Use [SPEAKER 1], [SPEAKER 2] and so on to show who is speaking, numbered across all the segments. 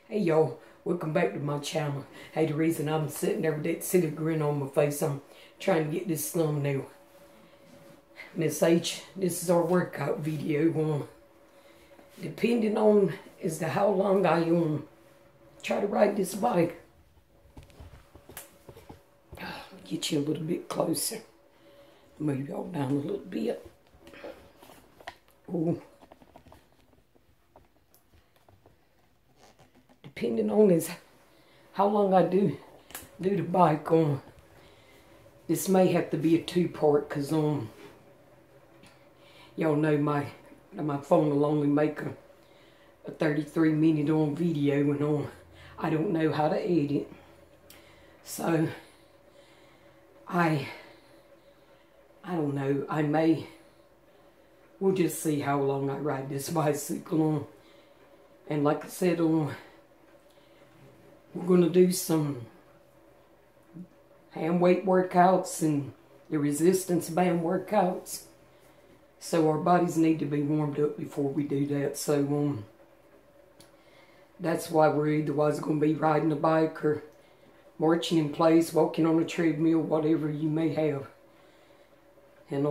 [SPEAKER 1] Hey y'all, welcome back to my channel. Hey, the reason I'm sitting there with that silly grin on my face, I'm trying to get this thumbnail. Miss H, this is our workout video. Depending on as to how long I try to ride this bike. Get you a little bit closer. Move y'all down a little bit. Ooh. Depending on how long I do the bike on. This may have to be a two-part because y'all know my phone will only make a 33-minute video and I don't know how to edit. So I don't know. We'll just see how long I ride this bicycle on. And like I said, we're going to do some hand weight workouts and the resistance band workouts. So our bodies need to be warmed up before we do that. So that's why we're either going to be riding a bike or marching in place, walking on a treadmill, whatever you may have. And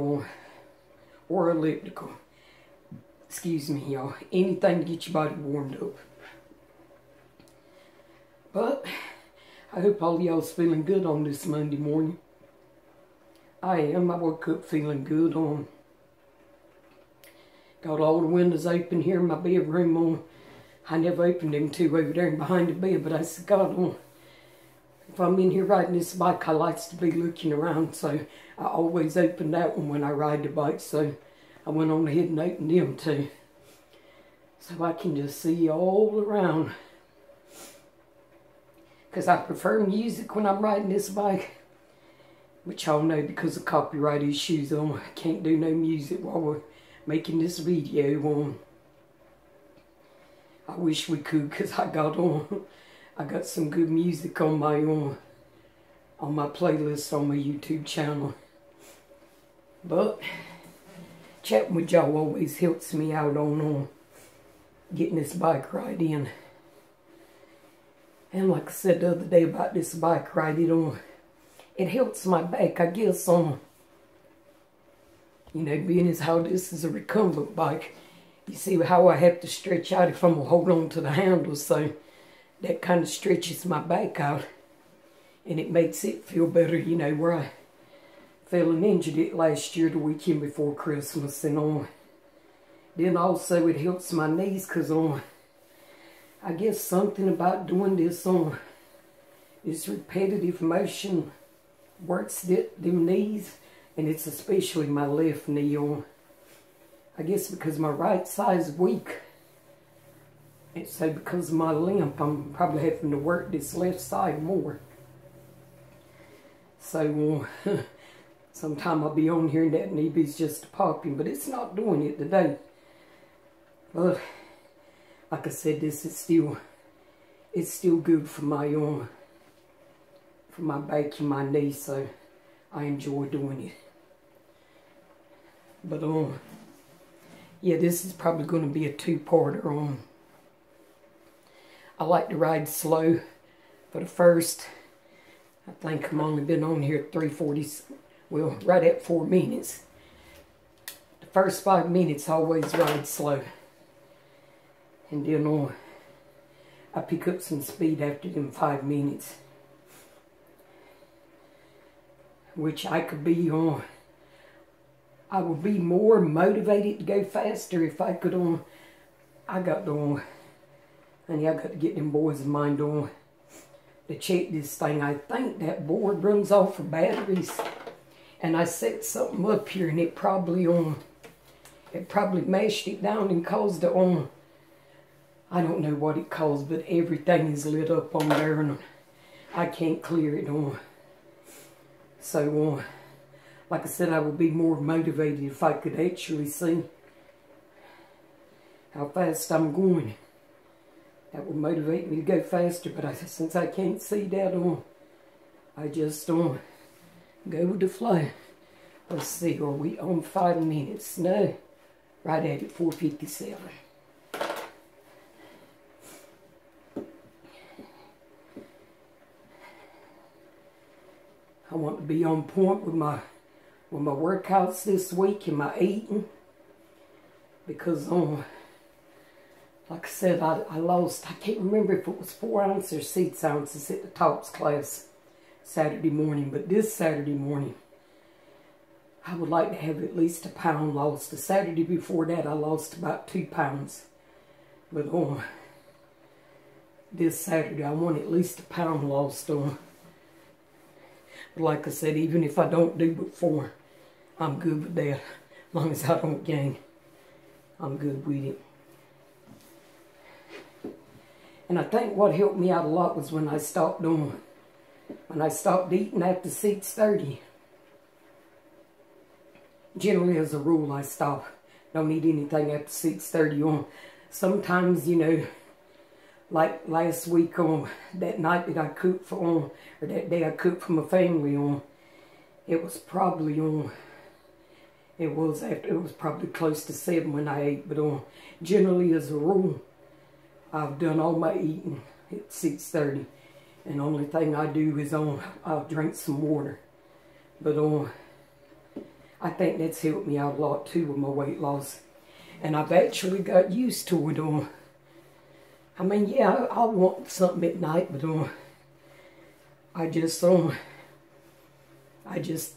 [SPEAKER 1] or elliptical. Excuse me, y'all. Anything to get your body warmed up. But I hope all y'all's feeling good on this Monday morning. I am. I woke up feeling good. Got all the windows open here in my bedroom. I never opened them two over there behind the bed, but I said, God, if I'm in here riding this bike, I like to be looking around. So I always open that one when I ride the bike. So I went on ahead and opened them too. So I can just see all around. Because I prefer music when I'm riding this bike. Which y'all know because of copyright issues. I can't do no music while we're making this video. I wish we could because I got some good music on my playlist on my YouTube channel. But chatting with y'all always helps me out on getting this bike ride in. And like I said the other day about this bike ride, it helps my back, I guess, being as how this is a recumbent bike. You see how I have to stretch out if I'm going to hold on to the handle, so that kind of stretches my back out. And it makes it feel better, where I fell and injured it last year, the weekend before Christmas. And then also it helps my knees because I guess something about doing this this repetitive motion works them knees, and it's especially my left knee. I guess because my right side is weak, and so because of my limp, I'm probably having to work this left side more. So sometime I'll be on here and that knee be's just popping, but it's not doing it today. But like I said, it's still good for my back and my knee, so I enjoy doing it. But yeah, this is probably going to be a two-parter. I like to ride slow for the first. I think I've only been on here at 3:40. Well, right at 4 minutes. The first 5 minutes I always ride slow. And then I pick up some speed after them 5 minutes. Which I could be I would be more motivated to go faster if I could I got to get them boys of mine to check this thing. I think that board runs off of batteries. And I set something up here and it probably mashed it down and caused it I don't know what it caused, but everything is lit up on there and I can't clear it So, like I said, I would be more motivated if I could actually see how fast I'm going. That would motivate me to go faster, but since I can't see that, I just go with the flow. Let's see, are we on 5 minutes? No, right at it, 4:57. I want to be on point with my workouts this week and my eating. Because, like I said, I lost, I can't remember if it was 4 ounces or 6 ounces at the talks class Saturday morning. But this Saturday morning, I would like to have at least a pound lost. The Saturday before that, I lost about 2 pounds. But this Saturday, I want at least a pound lost. But like I said, even if I don't do but 4, I'm good with that. As long as I don't gain, I'm good with it. And I think what helped me out a lot was when I stopped eating after 6:30. Generally, as a rule, I stop. Don't eat anything after 6:30 on. Sometimes, you know, like last week on that night that I cooked for or that day I cooked for my family on, it was probably it was probably close to 7 when I ate. But generally, as a rule, I've done all my eating at 6:30, and the only thing I do is I'll drink some water. But I think that's helped me out a lot too with my weight loss. And I've actually got used to it. I mean, yeah, I want something at night, but I just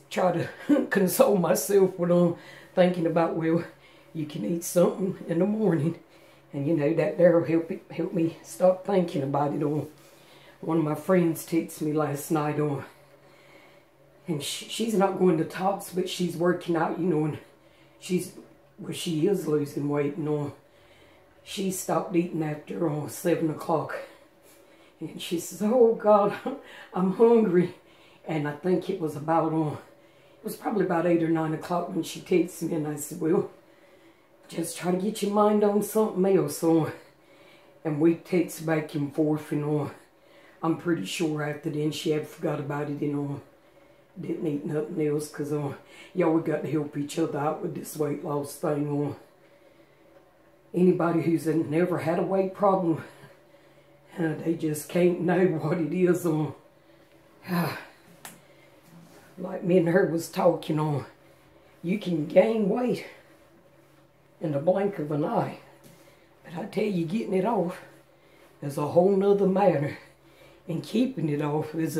[SPEAKER 1] try to console myself with thinking about, well, you can eat something in the morning, and you know that'll help me stop thinking about it. One of my friends texted me last night and she's not going to talks, but she's working out, you know, and she is losing weight, and she stopped eating after 7 o'clock. And she says, "Oh God, I'm hungry." And I think it was probably about 8 or 9 o'clock when she texted me, and I said, "Well, just try to get your mind on something else." And we text back and forth, and I'm pretty sure after then she had forgot about it, and didn't eat nothing else, because y'all, we got to help each other out with this weight loss thing. Anybody who's never had a weight problem, they just can't know what it is. Like me and her was talking, you can gain weight in the blink of an eye, but I tell you, getting it off is a whole nother matter, and keeping it off is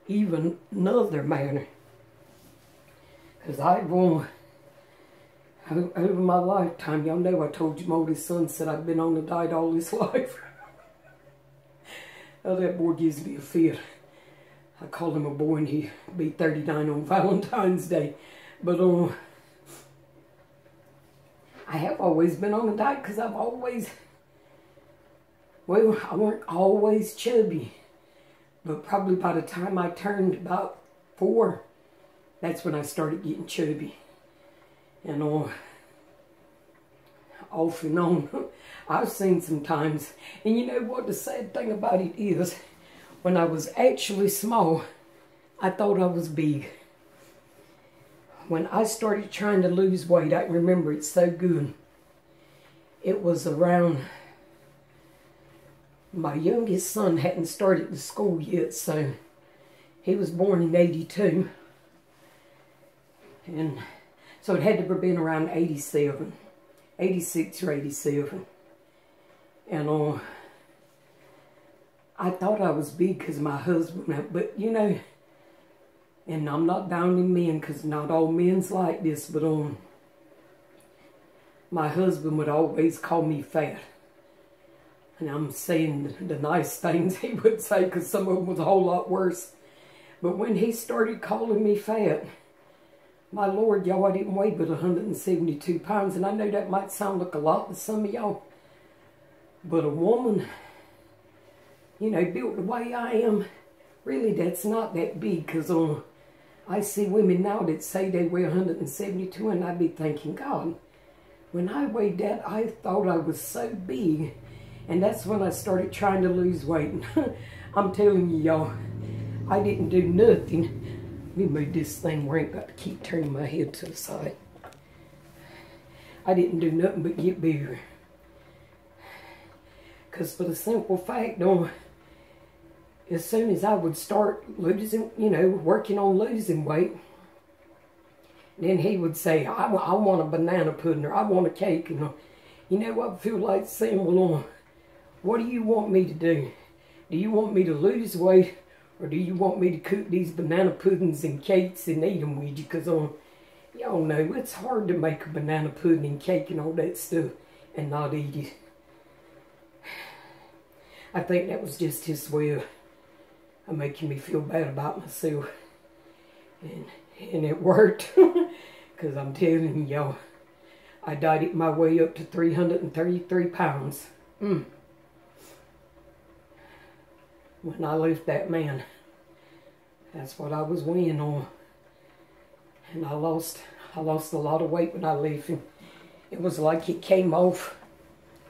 [SPEAKER 1] even another matter. Because over my lifetime, y'all know I told you my oldest son said I've been on a diet all his life. Oh, that boy gives me a fit. I call him a boy, and he'll be 39 on Valentine's Day. But I have always been on a diet, because I weren't always chubby. But probably by the time I turned about 4, that's when I started getting chubby. And off and on, I've seen some times. And you know what the sad thing about it is? When I was actually small, I thought I was big. When I started trying to lose weight, I remember it so good. It was around, my youngest son hadn't started the school yet, so he was born in 82. And so it had to have been around 87, 86 or 87. And I thought I was big because my husband, but you know, and I'm not downing men, because not all men's like this, but my husband would always call me fat. And I'm saying the nice things he would say, because some of them was a whole lot worse. But when he started calling me fat, my Lord, y'all, I didn't weigh but 172 pounds. And I know that might sound like a lot to some of y'all. But a woman, you know, built the way I am, really that's not that big. Because I see women now that say they weigh 172, and I be thinking, God, when I weighed that, I thought I was so big. And that's when I started trying to lose weight. I'm telling you, y'all, I didn't do nothing. Let me move this thing where I ain't got to keep turning my head to the side. I didn't do nothing but get bigger. Because for the simple fact, as soon as I would start losing, you know, working on losing weight, then he would say, I want a banana pudding, or I want a cake. And you know what I feel like saying? Well, what do you want me to do? Do you want me to lose weight, or do you want me to cook these banana puddings and cakes and eat them with you? Because y'all know it's hard to make a banana pudding and cake and all that stuff and not eat it. I think that was just his way of making me feel bad about myself. And it worked. Because I'm telling y'all, I dieted my way up to 333 pounds. When I left that man, that's what I was weighing on. And I lost a lot of weight when I left. And it was like it came off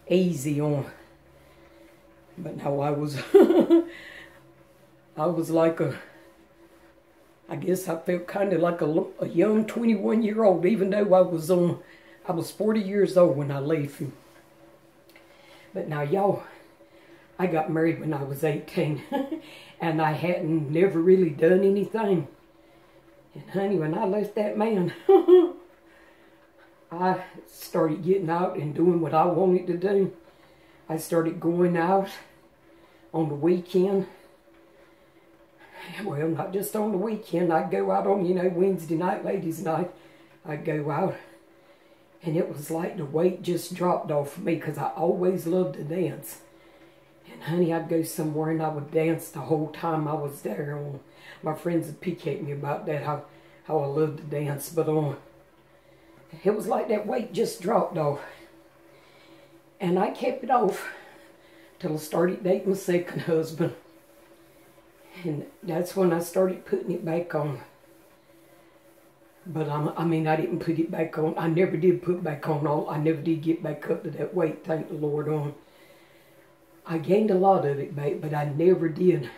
[SPEAKER 1] easy on. But now I was, I was like I guess I felt kind of like a young 21-year-old, even though I was 40 years old when I left. But now y'all, I got married when I was 18, and I hadn't never really done anything. And honey, when I left that man, I started getting out and doing what I wanted to do. I started going out on the weekend. Well, not just on the weekend. I'd go out on, you know, Wednesday night, ladies' night. I'd go out. And it was like the weight just dropped off of me, because I always loved to dance. And honey, I'd go somewhere and I would dance the whole time I was there. My friends would pick at me about that, how I loved to dance. But it was like that weight just dropped off. And I kept it off till I started dating my second husband. And that's when I started putting it back on. But I mean, I didn't put it back on. I never did put back on all. I never did get back up to that weight, thank the Lord. I gained a lot of it back, but I never did,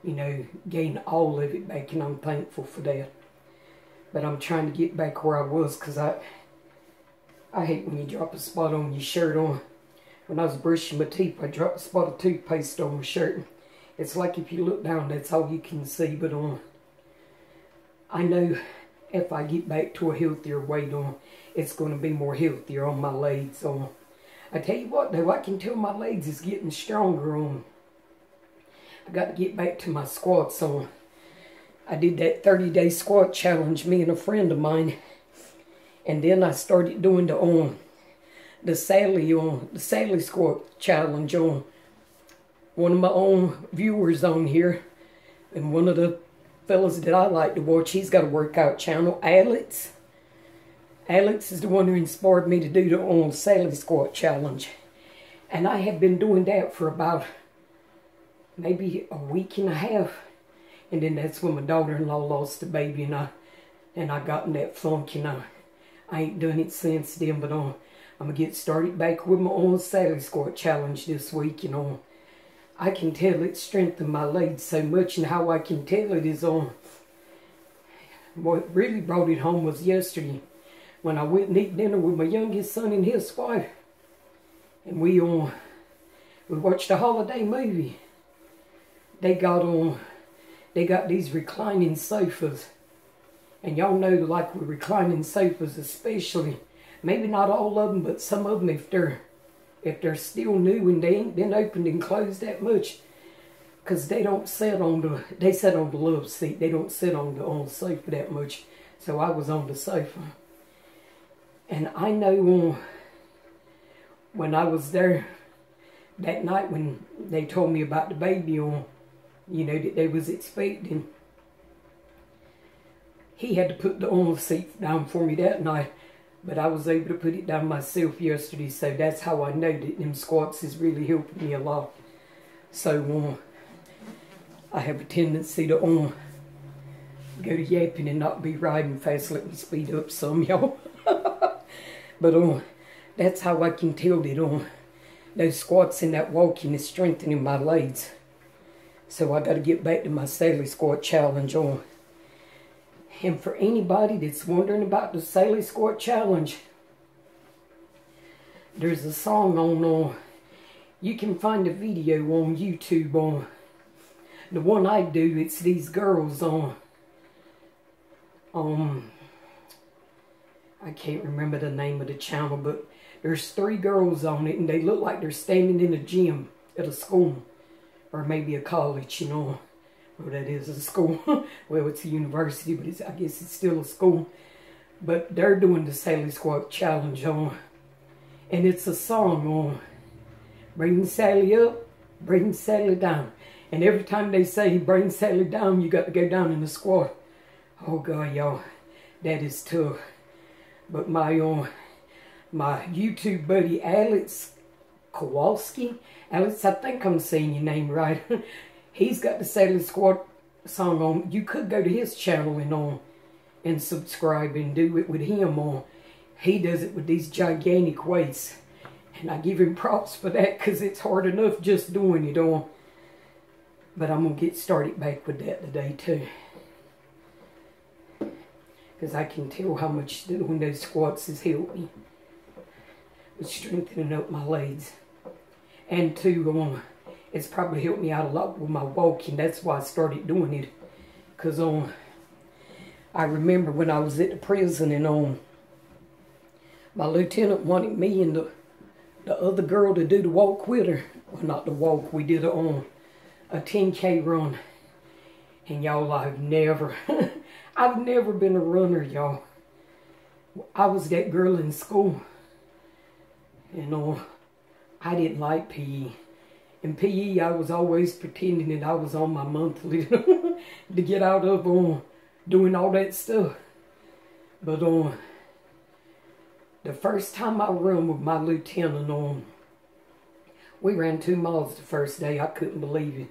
[SPEAKER 1] you know, gain all of it back, and I'm thankful for that. But I'm trying to get back where I was, because I hate when you drop a spot on your shirt. When I was brushing my teeth, I dropped a spot of toothpaste on my shirt. It's like if you look down, that's all you can see. But I know if I get back to a healthier weight, it's going to be more healthier on my legs. I tell you what, though, I can tell my legs is getting stronger. I got to get back to my squats. I did that 30-day squat challenge, me and a friend of mine, and then I started doing the Sally squat challenge on one of my own viewers on here, and one of the fellas that I like to watch, he's got a workout channel, Alex. Alex is the one who inspired me to do the Sally squat challenge. And I have been doing that for about maybe a week and a half. And then that's when my daughter-in-law lost the baby, and I got in that funk, and I ain't done it since then. But I'm going to get started back with my own Sally squat challenge this week, I can tell it strengthened my legs so much, and how I can tell it is what really brought it home was yesterday when I went and ate dinner with my youngest son and his wife, and we watched a holiday movie. They got these reclining sofas, and y'all know, like with reclining sofas especially, maybe not all of them, but some of them, if they're still new and they ain't been opened and closed that much, because they don't sit on the love seat. They don't sit on the sofa that much. So I was on the sofa. And I know when I was there that night when they told me about the baby that they was expecting, he had to put the seat down for me that night. But I was able to put it down myself yesterday, so that's how I know that them squats is really helping me a lot. So I have a tendency to go to yapping and not be riding fast. Let me speed up some, y'all. But that's how I can tell that those squats and that walking is strengthening my legs. So I got to get back to my Sally squat challenge And for anybody that's wondering about the Sally squat challenge, there's a song you can find a video on YouTube The one I do, it's these girls I can't remember the name of the channel, but there's 3 girls on it, and they look like they're standing in a gym at a school, or maybe a college, you know. Well, that is a school. Well, it's a university, but I guess it's still a school. But they're doing the Sally Squat Challenge on, and it's a song on, bring Sally up, bring Sally down. And every time they say bring Sally down, you got to go down in the squat. Oh God, y'all, that is tough. But my YouTube buddy Alex Kowalski, Alex, I think I'm saying your name right. He's got the Sally Squat song on. You could go to his channel and subscribe and do it with him on. He does it with these gigantic weights. And I give him props for that, because it's hard enough just doing it on. But I'm going to get started back with that today too. Because I can tell how much doing those squats has helped me with strengthening up my legs. And too, it's probably helped me out a lot with my walking. That's why I started doing it. Because I remember when I was at the prison, and my lieutenant wanted me and the other girl to do the walk with her. Well, not the walk. We did it on a 10K run. And y'all, I've never been a runner, y'all. I was that girl in school. And I didn't like PE. In PE, I was always pretending that I was on my monthly to get out of doing all that stuff. But the first time I run with my lieutenant, we ran 2 miles the first day. I couldn't believe it.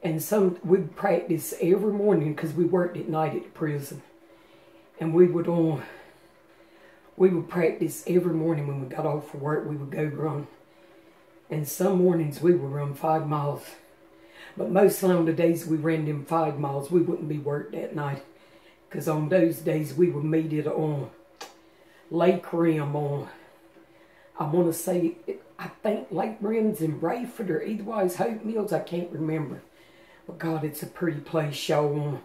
[SPEAKER 1] And we'd practice every morning, because we worked at night at the prison. And we would practice every morning when we got off for work. We would go run. And some mornings we would run 5 miles. But mostly on the days we ran them 5 miles, we wouldn't be worked that night. Because on those days we would meet at Lake Rim I want to say, I think Lake Rim's in Brayford, or eitherwise Hope Mills, I can't remember. But God, it's a pretty place, y'all.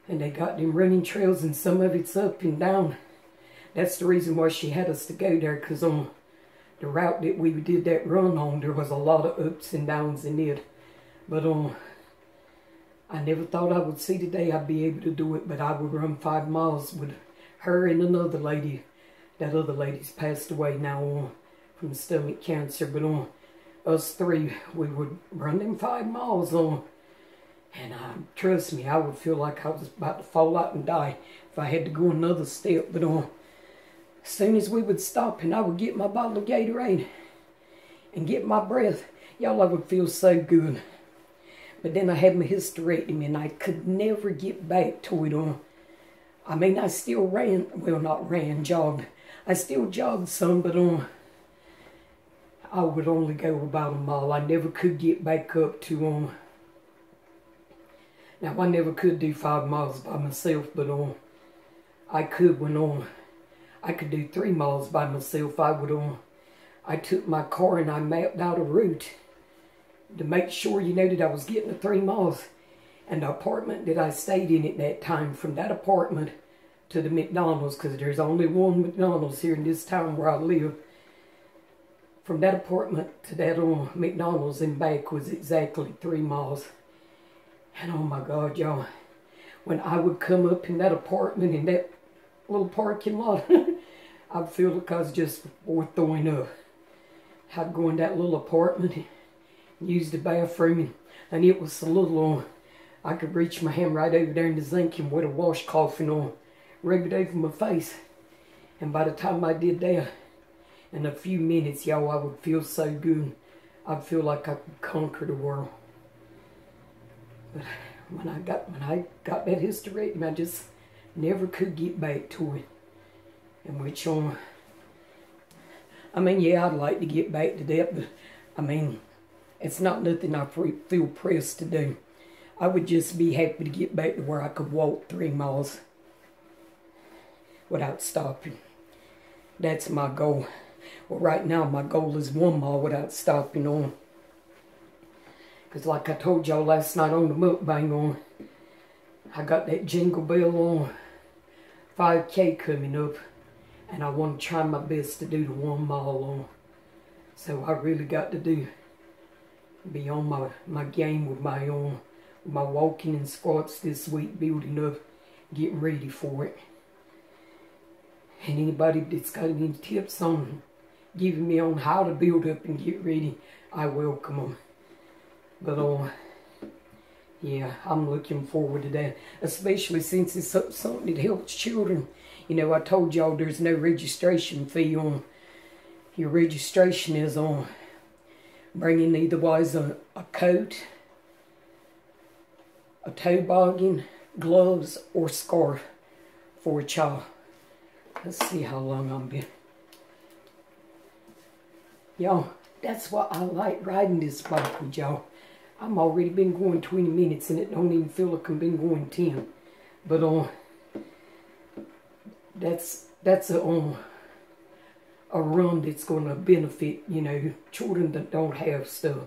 [SPEAKER 1] And they got them running trails, and some of it's up and down. That's the reason why she had us to go there, because on the route that we did that run on, there was a lot of ups and downs in it. But I never thought I would see the day I'd be able to do it, but I would run 5 miles with her and another lady. That other lady's passed away now from stomach cancer, but us 3, we would run them 5 miles and trust me, I would feel like I was about to fall out and die if I had to go another step. But as soon as we would stop and I would get my bottle of Gatorade and get my breath, y'all, I would feel so good. But then I had my hysterectomy, and I could never get back to it. I mean, I still ran, well, not ran, jogged. I still jogged some, but I would only go about a mile. I never could get back up to, now I never could do 5 miles by myself, but I could when I could do 3 miles by myself. I took my car and I mapped out a route to make sure, that I was getting the 3 miles. And the apartment that I stayed in at that time, from that apartment to the McDonald's, because there's only one McDonald's here in this town where I live. From that apartment to that McDonald's and back was exactly 3 miles. And oh my God, y'all, when I would come up in that apartment in that little parking lot, I'd feel like I was just worth throwing up. I'd go in that little apartment, use the bathroom, and it was a little I could reach my hand right over there in the zinc and wet a washcloth and rub it over my face. And by the time I did that, in a few minutes, y'all, I would feel so good. I'd feel like I could conquer the world. But when I got that hysterectomy, I just never could get back to it. And which I mean, yeah, I'd like to get back to that, but I mean, it's not nothing I feel pressed to do. I would just be happy to get back to where I could walk 3 miles without stopping. That's my goal. Well, right now my goal is 1 mile without stopping Because like I told y'all last night on the mukbang on, I got that Jingle Bell on 5K coming up. And I want to try my best to do the 1 mile on. So I really got to be on my game with my walking and squats this week, building up, getting ready for it. And anybody that's got any tips on giving me on how to build up and get ready, I welcome them. But yeah, I'm looking forward to that, especially since it's something that helps children. You know, I told y'all there's no registration fee on. Your registration is on bringing either a coat, a toboggan, gloves, or scarf for a child. Let's see how long I've been. Y'all, that's why I like riding this bike with y'all. I'm already been going 20 minutes and it don't even feel like I've been going 10. But that's a run that's going to benefit, you know, children that don't have stuff.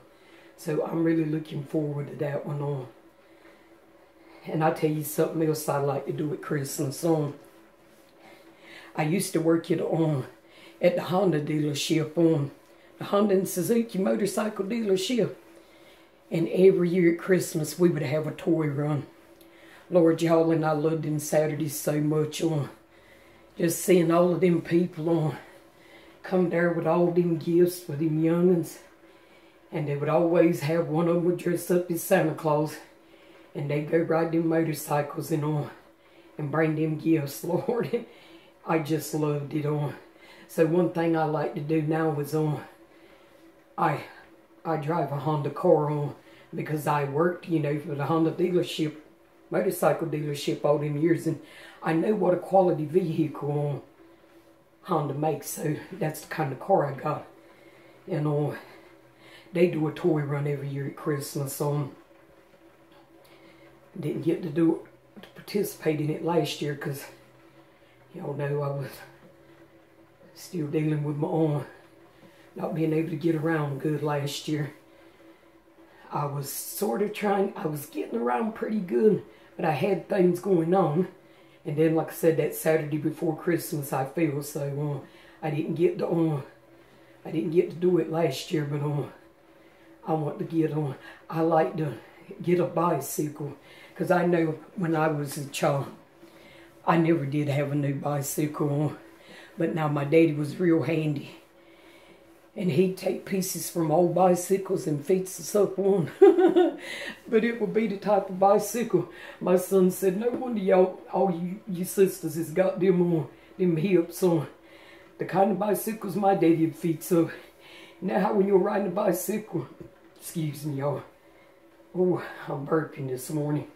[SPEAKER 1] So I'm really looking forward to that one on. And I'll tell you something else I like to do at Christmas on. I used to work at the Honda dealership, on the Honda and Suzuki motorcycle dealership. And every year at Christmas we would have a toy run. Lord, y'all, and I loved them Saturdays so much on. Just seeing all of them people come there with all them gifts for them young'uns. And they would always have one of them would dress up as Santa Claus. And they'd go ride them motorcycles and bring them gifts, Lord. I just loved it on. So one thing I like to do now is I drive a Honda car on, because I worked, you know, for the Honda dealership, motorcycle dealership all them years, and I know what a quality vehicle Honda makes, so that's the kind of car I got. And they do a toy run every year at Christmas. Didn't get to participate in it last year because y'all know I was still dealing with my own not being able to get around good last year. I was sort of I was getting around pretty good, but I had things going on. And then, like I said, that Saturday before Christmas I fell, so I didn't get to do it last year, but I want to get on. I like to get a bicycle, because I know when I was a child, I never did have a new bicycle, but now my daddy was real handy. And he'd take pieces from old bicycles and fix us up on. But it would be the type of bicycle. My son said, no wonder y'all, all you sisters has got them hips on. The kind of bicycles my daddy would fix up. You know how when you're riding a bicycle, excuse me y'all. Oh, I'm burping this morning.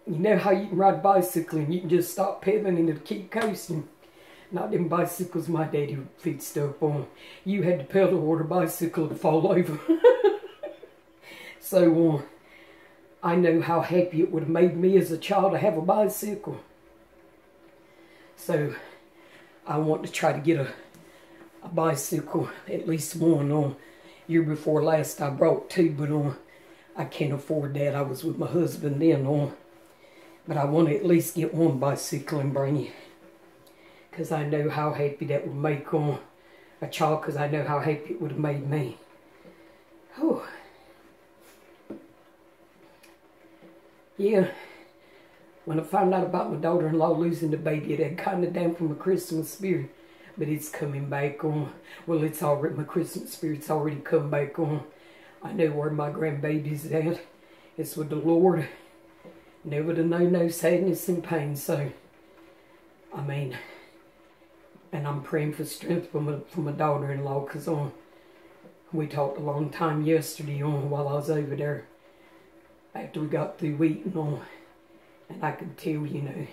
[SPEAKER 1] You know how you can ride a bicycle and you can just stop pedaling and it'll keep coasting. Not them bicycles my daddy fixed up on. You had to pedal or the bicycle to fall over. So, I know how happy it would have made me as a child to have a bicycle. So, I want to try to get a bicycle, at least one. Year before last I brought two, but I can't afford that. I was with my husband then. But I want to at least get one bicycle and bring it. Because I know how happy that would make a child, because I know how happy it would have made me. Whew. Yeah, when I found out about my daughter-in-law losing the baby, it had kind of dampened my Christmas spirit. But it's coming back on. Well, it's already, my Christmas spirit's already come back on. I know where my grandbaby's at. It's with the Lord. Never to know no sadness and pain. So, I mean, and I'm praying for strength for my daughter-in-law, because we talked a long time yesterday while I was over there after we got through eating and I could tell, you know,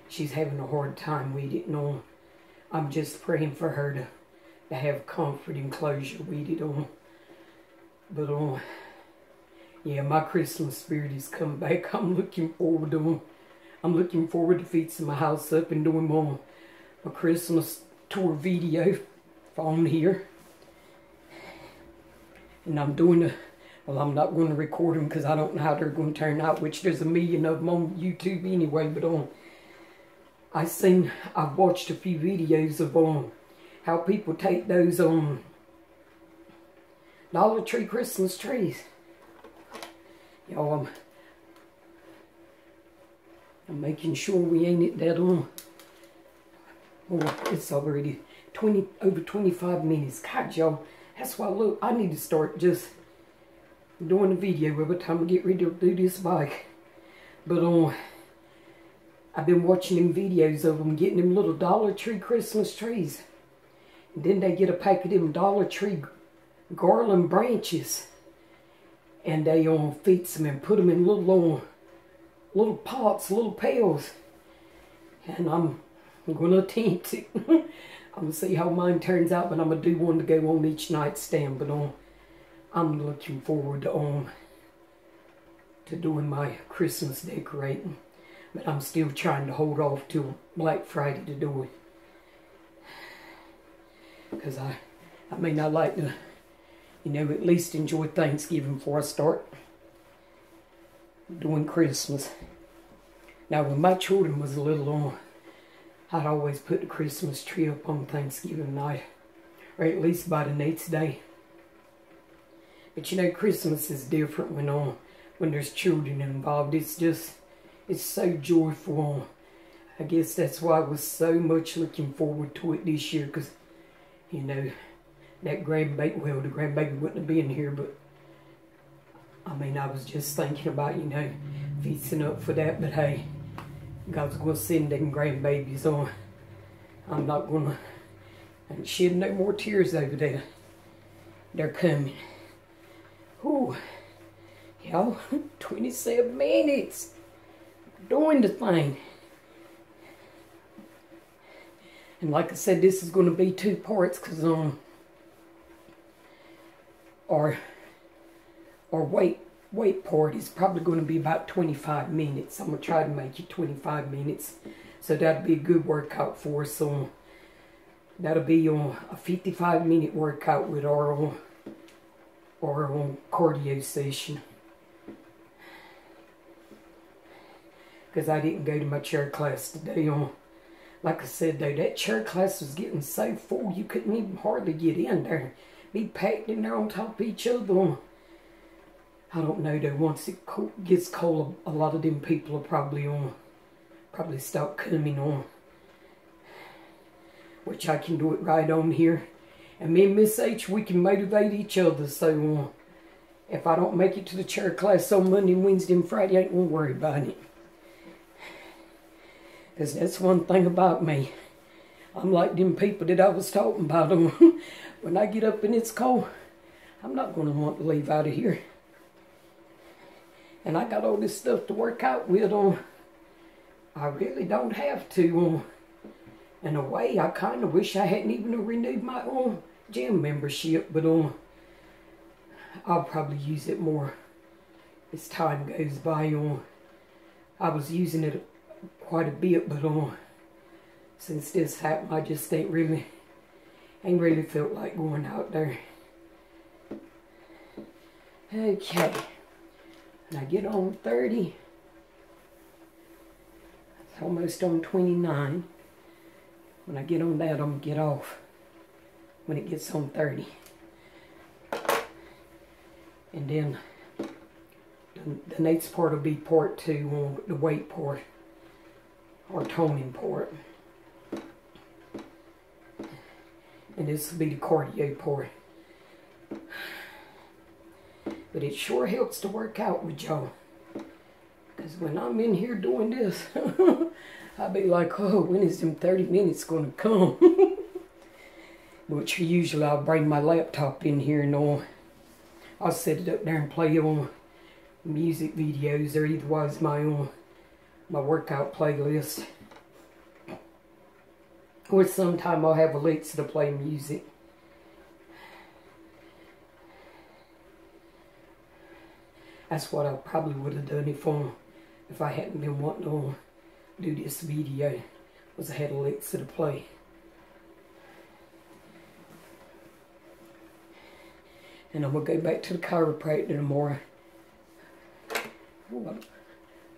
[SPEAKER 1] she's having a hard time with it. I'm just praying for her to have comfort and closure with it. But yeah, my Christmas spirit is coming back. I'm looking forward to fixing my house up and doing a Christmas tour video on here. And I'm doing Well, I'm not going to record them because I don't know how they're going to turn out, which there's a million of them on YouTube anyway. But I've watched a few videos of how people take those Dollar Tree Christmas trees. Y'all, I'm making sure we ain't at that oh, it's already over 25 minutes. God, y'all, that's why, look, I need to start just doing a video every time I get ready to do this bike. But I've been watching them videos of them getting them little Dollar Tree Christmas trees. And then they get a pack of them Dollar Tree garland branches. And they fix them and put them in little pots, little pails. And I'm going to attempt it. I'm going to see how mine turns out, but I'm going to do one to go on each nightstand. But I'm looking forward to doing my Christmas decorating. But I'm still trying to hold off till Black Friday to do it. Because I mean, I like to, at least enjoy Thanksgiving before I start doing Christmas. Now, when my children was little, I'd always put the Christmas tree up on Thanksgiving night. Or at least by the next day. But Christmas is different when there's children involved. It's so joyful. I guess that's why I was so much looking forward to it this year. Because, that grandbaby, well, the grandbaby wouldn't have been here. But, I mean, I was just thinking about, feasting up for that. But, hey, God's going to send them grandbabies on. I'm not going to shed no more tears over there. They're coming. Ooh, y'all, 27 minutes doing the thing. And like I said, this is going to be 2 parts because our weight part is probably going to be about 25 minutes. I'm going to try to make it 25 minutes. So that'll be a good workout for us. So that'll be a 55-minute workout with our cardio session. Because I didn't go to my chair class today. Like I said though, that chair class was getting so full you couldn't even hardly get in there. Be packed in there on top of each other. I don't know though, once it gets cold, a lot of them people will probably stop coming on. Which I can do it right on here. And me and Miss H, we can motivate each other. So, if I don't make it to the chair class on Monday, Wednesday, and Friday, I ain't going to worry about it. Because that's one thing about me. I'm like them people that I was talking about. When I get up and it's cold, I'm not going to want to leave out of here. And I got all this stuff to work out with. I really don't have to. In a way, I kind of wish I hadn't even renewed my gym membership, but I'll probably use it more as time goes by. I was using it quite a bit, but since this happened, I just ain't really felt like going out there. Okay, and I get on 30. It's almost on 29. When I get on that, I'm going to get off when it gets on 30. And then the next part will be part 2, the weight part, or toning part. And this will be the cardio part. But it sure helps to work out with y'all. Because when I'm in here doing this, I'll be like, oh, when is them 30 minutes going to come? Which usually I'll bring my laptop in here and I'll set it up there and play on music videos, or otherwise my workout playlist. Or sometime I'll have Alexa to play music. That's what I probably would have done if I hadn't been wanting to do this video, was I had Alexa to play. And I'm going to go back to the chiropractor tomorrow. Oh, I'm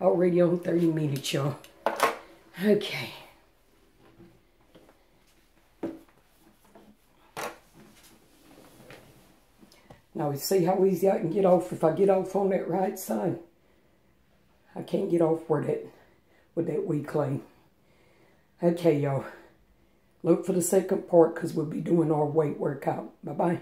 [SPEAKER 1] already on 30 minutes, y'all. Okay. Now, you see how easy I can get off if I get off on that right side? I can't get off with that weak leg. Okay, y'all. Look for the second part because we'll be doing our weight workout. Bye-bye.